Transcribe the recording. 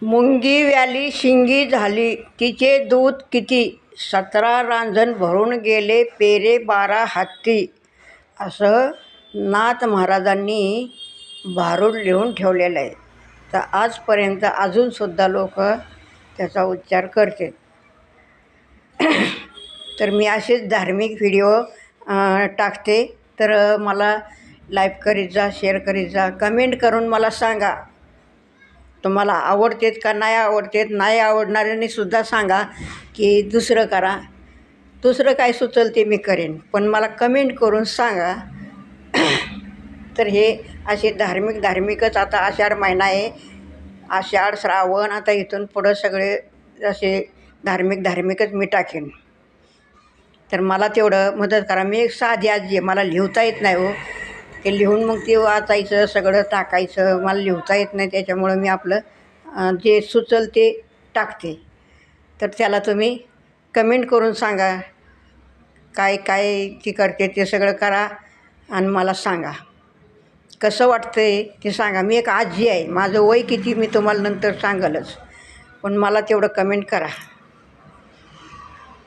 मुंगी व्याली शिंगी झाली, तिचे दूध किती, 17 रांजण भरून गेले पेरे 12 हत्ती. असं नाथ महाराजांनी भारूड लिहून ठेवलेलं आहे. तर आजपर्यंत अजूनसुद्धा लोक त्याचा उच्चार करतात. तर मी असेच धार्मिक व्हिडिओ टाकते. तर मला लाईक करीत जा, शेअर करीत जा, कमेंट करून मला सांगा तुम्हाला आवडतेत का नाही आवडतेत. नाही आवडणाऱ्यांनी सुद्धा सांगा की दुसरं करा, दुसरं काय सुचल ते मी करेन, पण मला कमेंट करून सांगा. तर हे असे धार्मिकच आता आषाढ महिना आहे, आषाढ श्रावण, आता इथून पुढं सगळे असे धार्मिकच मी टाकेन. तर मला तेवढं मदत करा. मी एक साधी आजी आहे, मला लिहिता येत नाही हो. ते लिहून मग ते वाचायचं, सगळं टाकायचं, मला लिहिता येत नाही. त्याच्यामुळं मी आपलं जे सुचल ते टाकते. तर त्याला तुम्ही कमेंट करून सांगा काय काय ती करते ते सगळं करा आणि मला सांगा कसं वाटतंय ते सांगा. मी एक आजी आहे, माझं वय किती मी तुम्हाला नंतर सांगलच, पण मला तेवढं कमेंट करा.